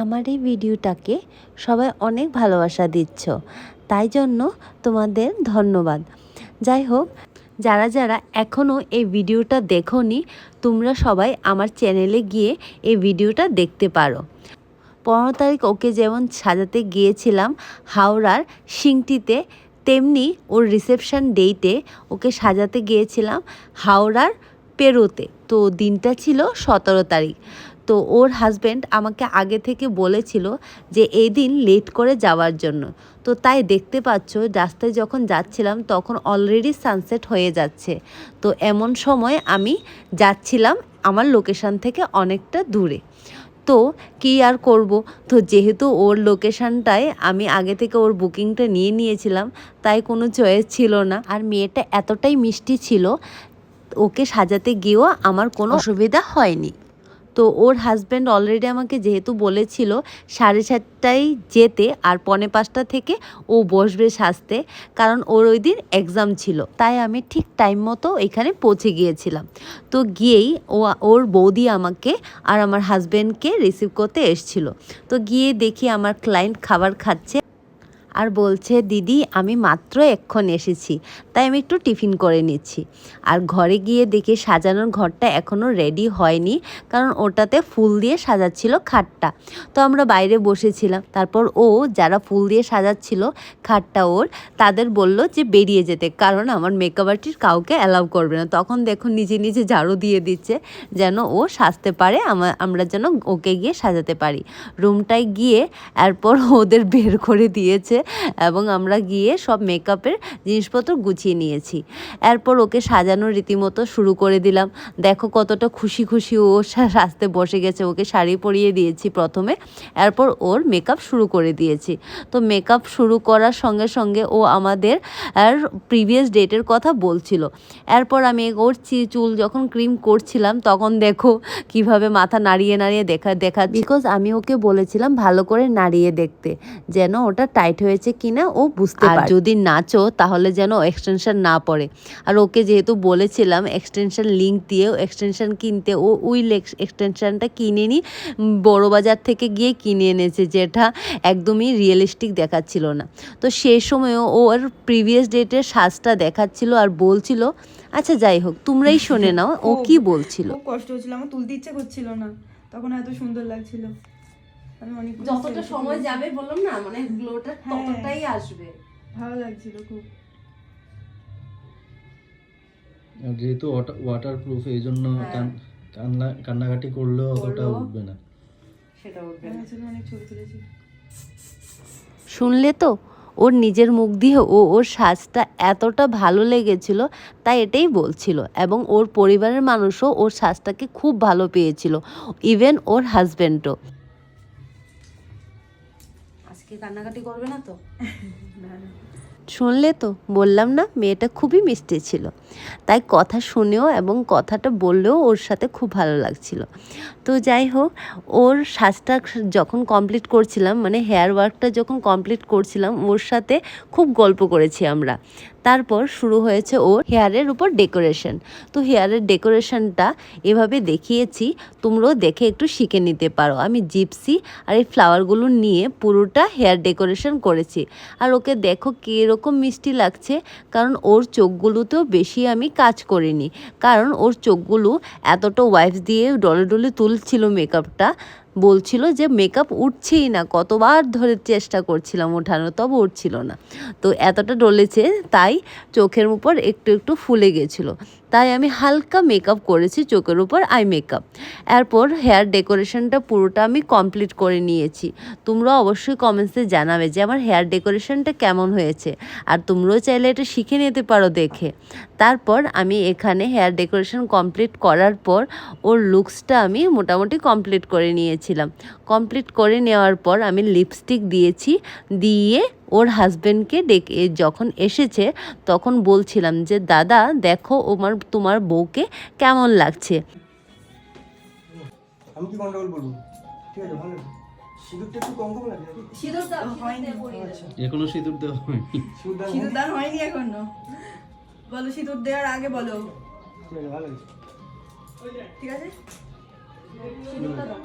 আমার এই ভিডিওটাকে সবাই অনেক ভালোবাসা দিচ্ছ, তাই জন্য তোমাদের ধন্যবাদ। যাই হোক, যারা যারা এখনও এই ভিডিওটা দেখোনি, তোমরা সবাই আমার চ্যানেলে গিয়ে এই ভিডিওটা দেখতে পারো। 15 তারিখ ওকে যেমন সাজাতে গিয়েছিলাম হাওড়ার সিংটিতে, তেমনি ওর রিসেপশন ডেটে ওকে সাজাতে গিয়েছিলাম হাওড়ার পেরোতে। তো দিনটা ছিল 17 তারিখ। তো ওর হাজব্যান্ড আমাকে আগে থেকে বলেছিল যে এই দিন লেট করে যাওয়ার জন্য। তো তাই দেখতে পাচ্ছ রাস্তায় যখন যাচ্ছিলাম তখন অলরেডি সানসেট হয়ে যাচ্ছে। তো এমন সময় আমি যাচ্ছিলাম আমার লোকেশন থেকে অনেকটা দূরে। তো কী আর করব, তো যেহেতু ওর লোকেশানটায় আমি আগে থেকে ওর বুকিংটা নিয়ে নিয়েছিলাম, তাই কোনো চয়েস ছিল না। আর মেয়েটা এতটাই মিষ্টি ছিল, ওকে সাজাতে গিয়েও আমার কোনো অসুবিধা হয়নি। তো ওর হাজব্যান্ড অলরেডি আমাকে যেহেতু বলেছিল 7:30টায় যেতে আর 4:45 থেকে ও বসবে সাজতে, কারণ ওর ওই দিন এক্সাম ছিল। তাই আমি ঠিক টাইম মতো এখানে পৌঁছে গিয়েছিলাম। তো গিয়েই ওর বৌদি আমাকে আর আমার হাজব্যান্ডকে রিসিভ করতে এসেছিল। তো গিয়ে দেখি আমার ক্লায়েন্ট খাবার খাচ্ছে আর বলছে, দিদি আমি মাত্র এক্ষণ এসেছি, তাই আমি একটু টিফিন করে নিচ্ছি। আর ঘরে গিয়ে দেখি সাজানোর ঘরটা এখনও রেডি হয়নি, কারণ ওটাতে ফুল দিয়ে সাজাচ্ছিল খাটটা। তো আমরা বাইরে বসেছিলাম। তারপর ও যারা ফুল দিয়ে সাজাচ্ছিল খাটটা ওর, তাদের বলল যে বেরিয়ে যেতে, কারণ আমার মেকআপ আর্টিস্ট কাউকে অ্যালাউ করবে না। তখন দেখো নিজে নিজে ঝাড়ু দিয়ে দিচ্ছে যেন ও সাজতে পারে, আমরা যেন ওকে গিয়ে সাজাতে পারি। রুমটায় গিয়ে এরপর ওদের বের করে দিয়েছে এবং আমরা গিয়ে সব মেকআপের জিনিসপত্র গুছিয়ে নিয়েছি। এরপর ওকে সাজানোর রীতিমতো শুরু করে দিলাম। দেখো কতটা খুশি খুশি ও সাজতে বসে গেছে। ওকে শাড়ি পরিয়ে দিয়েছি প্রথমে, এরপর ওর মেকআপ শুরু করে দিয়েছি। তো মেকআপ শুরু করার সঙ্গে সঙ্গে ও আমাদের প্রিভিয়াস ডেটের কথা বলছিল। এরপর আমি ওর চুল যখন ক্রিম করছিলাম তখন দেখো কিভাবে মাথা নাড়িয়ে নাড়িয়ে দেখা বিকজ আমি ওকে বলেছিলাম ভালো করে নাড়িয়ে দেখতে, যেন ওটা টাইট হয়েছে কিনা ও বুঝতে পারে। যদি নাচো তাহলে যেন এক্সটেনশন না পড়ে। আর ওকে যেহেতু বলেছিলাম এক্সটেনশন লিঙ্ক দিয়ে এক্সটেনশন কিনতে, ও ওই এক্সটেনশনটা কিনে নি বড় বাজার থেকে গিয়ে কিনে এনেছে, যেটা একদমই রিয়েলিস্টিক দেখাচ্ছিল না। তো সেই সময়ও ওর প্রিভিয়াস ডেটের সাজটা দেখাচ্ছিল আর বলছিল, আচ্ছা যাই হোক তোমরাই শুনে নাও ও কি বলছিল। খুব কষ্ট হচ্ছিল, আমার তুলতে ইচ্ছে করছিল না, তখন এত সুন্দর লাগছিল। আমি অনেক যতটা সময় যাবে বললাম না, মানে গ্লোটা ততটাই আসবে। ভালো লাগছিল খুব। যেহেতু ওয়াটার প্রুফ, এই জন্য কান্নাকাটি করলেও অতটা উঠবে না। সেটা উঠবে না, অনেক ছবি তুলেছি। শুনলে তো, ওর নিজের মুখ দিয়ে ওর সাজটা এতটা ভালো লেগেছিল, তাই এটাই বলছিল। এবং ওর পরিবারের মানুষও ওর সাজটাকে খুব ভালো পেয়েছিল, ইভেন ওর হাজব্যান্ডও। আজকে কান্নাকাটি করবে না তো? শুনলে তো, বললাম না মেয়েটা খুবই মিষ্টি ছিল, তাই কথা শুনেও এবং কথাটা বললেও ওর সাথে খুব ভালো লাগছিল। তো যাই হোক, ওর সাজটা যখন কমপ্লিট করছিলাম, মানে হেয়ার ওয়ার্কটা যখন কমপ্লিট করছিলাম, ওর সাথে খুব গল্প করেছি আমরা। তারপর শুরু হয়েছে ওর হেয়ারের উপর ডেকোরেশন। তো হেয়ারের ডেকোরেশনটা এভাবে দেখিয়েছি, তোমরাও দেখে একটু শিখে নিতে পারো। আমি জিপসি আর এই ফ্লাওয়ারগুলো নিয়ে পুরোটা হেয়ার ডেকোরেশন করেছি। আর ওকে দেখো কীরকম মিষ্টি লাগছে, কারণ ওর চোখগুলোতেও বেশি আমি কাজ করিনি, কারণ ওর চোখগুলো এতটা ওয়াইপস দিয়ে ডলে ডলে তুলছিল মেকআপটা, বলছিল যে মেকআপ উঠছেই না, কতবার ধরে চেষ্টা করছিলাম ওঠানো, তবে উঠছিল না। তো এতটা ডলেছে তাই চোখের উপর একটু একটু ফুলে গেছিলো, তাই আমি হালকা মেকআপ করেছি চোখের উপর, আই মেকআপ। এরপর হেয়ার ডেকোরেশনটা পুরোটা আমি কমপ্লিট করে নিয়েছি। তোমরা অবশ্যই কমেন্টসে জানাবে যে আমার হেয়ার ডেকোরেশনটা কেমন হয়েছে, আর তোমরাও চাইলে এটা শিখে নিতে পারো দেখে। তারপর আমি এখানে হেয়ার ডেকোরেশন কমপ্লিট করার পর ওর লুকসটা আমি মোটামুটি কমপ্লিট করে নিয়েছিলাম। কমপ্লিট করে নেওয়ার পর আমি লিপস্টিক দিয়েছি, দিয়ে ওর হাজব্যান্ডকে ডেকে যখন এসেছে তখন বলছিলাম যে দাদা দেখো তোমার বউকে কেমন লাগছে। আমি কি গন্ডগোল বলবো? ঠিক আছে, ভালো। সিঁদুরটা একটু কম কম লাগে। সিঁদুর দাও হয়নি, এখনো সিঁদুর দেওয়া হয়নি। সিঁদুর দান হয়নি এখনো। বলো সিঁদুর দেওয়ার আগে বলো। ঠিক আছে, ভালো আছে। ঠিক আছে, সিঁদুরটা দাও।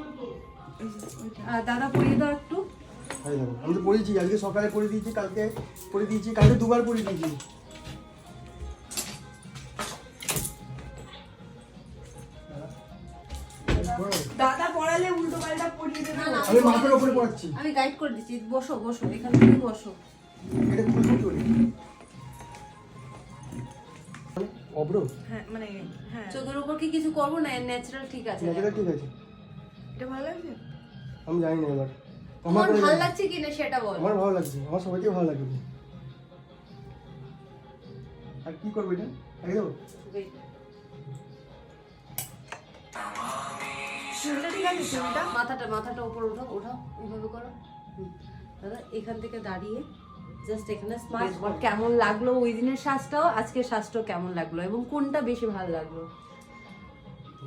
দাদা পরিয়ে দাও একটু। এই দেখো, আমি তো পড়েছি, আজকে সকালে পড়ে দিয়েছি, কালকে পড়ে দিয়েছি, কালকে দুবার পড়ে দিয়েছি। দাদা পড়ালে উল্টো পাল্টা পড়িয়ে দেবে। আমি মাথার উপরে পড়াচ্ছি। আমি গাইড করে দিচ্ছি, বসো বসো, এখান থেকে বসো। এটা খুলতে চলে অব্র হ্যাঁ মানে হ্যাঁ চোখের উপর কি কিছু করবো না? ন্যাচারাল ঠিক আছে। ন্যাচারাল ঠিক আছে, এটা ভালো লাগছে। আমি জানি না এবার তোমার কোনো ভালো জানি না। লাগছে কিনা সেটা বল। আমার ভালো লাগছে, আমার সবাইকে ভালো লাগবে। আর কি করবো এটা একদম চুলটা ঠিক আছে, চুলটা মাথাটা উপর উঠাও, এইভাবে করো। দাদা এখান থেকে দাঁড়িয়ে জাস্ট এখানে স্মাইল কর। কেমন লাগলো ওই দিনের শ্বাসটাও আজকের শ্বাসটাও কেমন লাগলো, এবং কোনটা বেশি ভালো লাগলো?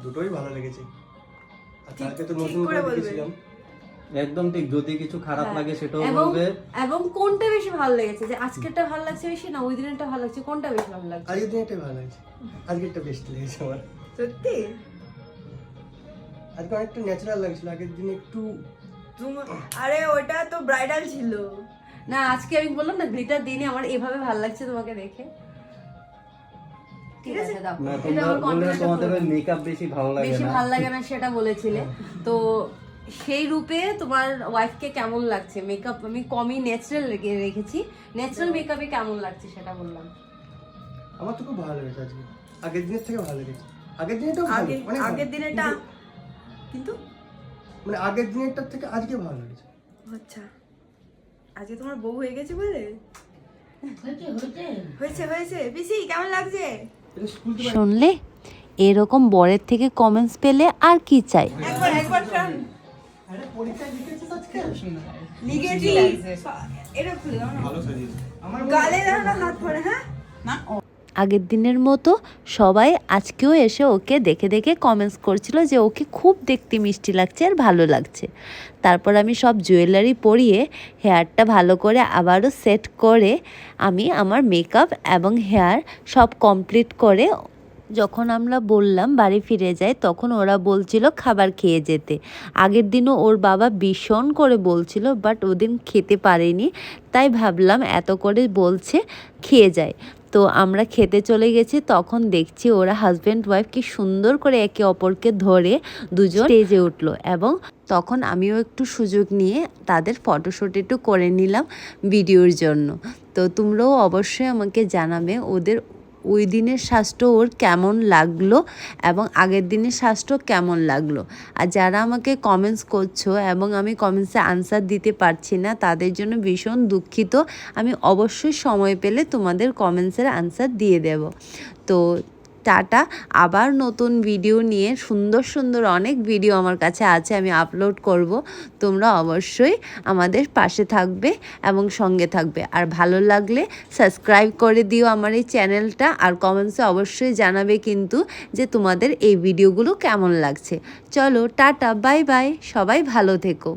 দুটোই ভালো লেগেছে। আর কালকে তো ঠিক নতুন করে করে বলবে। দেখেছিলাম। একদম ঠিক, যদি কিছু খারাপ লাগে সেটাও এবং বলবে। এবং কোনটা বেশি ভালো লেগেছে, যে আজকেরটা ভালো লাগছে বেশি না ওই দিনেরটা ভালো লাগছে, কোনটা বেশি ভালো লাগছে? আজকের দিনটাই ভালো লাগছে, আজকেরটা বেস্ট লেগেছে আমার। সত্যি আজকে অনেকটা ন্যাচারাল লাগছিল, আগের দিন একটু আরে ওটা তো ব্রাইডাল ছিল না, আজকে আমি বললাম না গ্লিটার দিনে আমার এভাবে ভালো লাগছে তোমাকে দেখে। ঠিক আছে দাও। না, এটা তোমরা আমার বললে confidence তোমাদের পুরো। ওই মেকআপ বেশি ভালো লাগে বেশি না। ভালো লাগে না সেটা বলেছিলে, তো সেই রূপে তোমার ওয়াইফকে কেমন লাগছে? মেকআপ আমি কমই ন্যাচারাল রেখেছি, ন্যাচারাল মেকআপে কেমন লাগছে সেটা বললাম। আমার তো খুব ভালো লেগেছে আজকে, আগের দিনের থেকে ভালো লেগেছে। আগের দিনেরটাও ভালো, আগে অনেক ভালো। আগের দিনেরটা কিন্তু মানে আগের দিনেরটার থেকে আজকে ভালো লেগেছে। আচ্ছা আজকে তোমার বউ হয়ে গেছে বলে হয়েছে হয়েছে পিসি কেমন লাগছে? এটা স্কুল থেকে শুনলে, এরকম বরের থেকে কমেন্টস পেলে আর কি চাই? একবার টান আরে পরীক্ষায় লিখেছিস আজকে? লিগেছি এটা খুলে দাও না, ভালো সাজিয়েছে। আমার গালে দাও না হাত পরে। হ্যাঁ আগের দিনের মতো সবাই আজকেও এসে ওকে দেখে দেখে কমেন্টস করছিল যে ওকে খুব দেখতে মিষ্টি লাগছে আর ভালো লাগছে। তারপর আমি সব জুয়েলারি পরিয়ে হেয়ারটা ভালো করে আবারও সেট করে আমি আমার মেকআপ এবং হেয়ার সব কমপ্লিট করে যখন আমরা বললাম বাড়ি ফিরে যাই, তখন ওরা বলছিল খাবার খেয়ে যেতে। আগের দিনও ওর বাবা ভীষণ করে বলছিল, বাট ওদিন খেতে পারেনি, তাই ভাবলাম এত করে বলছে খেয়ে যায়। তো আমরা খেতে চলে গেছি, তখন দেখছি ওরা হাজব্যান্ড ওয়াইফ কি সুন্দর করে একে অপরকে ধরে দুজন স্টেজে উঠলো, এবং তখন আমিও একটু সুযোগ নিয়ে তাদের ফটোশ্যুট একটু করে নিলাম ভিডিওর জন্য। তো তোমরাও অবশ্যই আমাকে জানাবে ওদের ওই দিনের শ্বাসটা ওর কেমন লাগলো এবং আগের দিনের শ্বাসটা কেমন লাগলো। আর যারা আমাকে কমেন্টস করছো এবং আমি কমেন্টসে আনসার দিতে পারছি না, তাদের জন্য ভীষণ দুঃখিত। আমি অবশ্যই সময় পেলে তোমাদের কমেন্টসের আনসার দিয়ে দেব। তো টাটা, আবার নতুন ভিডিও নিয়ে সুন্দর সুন্দর অনেক ভিডিও আমার কাছে আছে, আমি আপলোড করব। তোমরা অবশ্যই আমাদের পাশে থাকবে এবং সঙ্গে থাকবে। আর ভালো লাগলে সাবস্ক্রাইব করে দিও আমার এই চ্যানেলটা, আর কমেন্টসে অবশ্যই জানাবে কিন্তু যে তোমাদের এই ভিডিওগুলো কেমন লাগছে। চলো টাটা, বাই বাই, সবাই ভালো থেকো।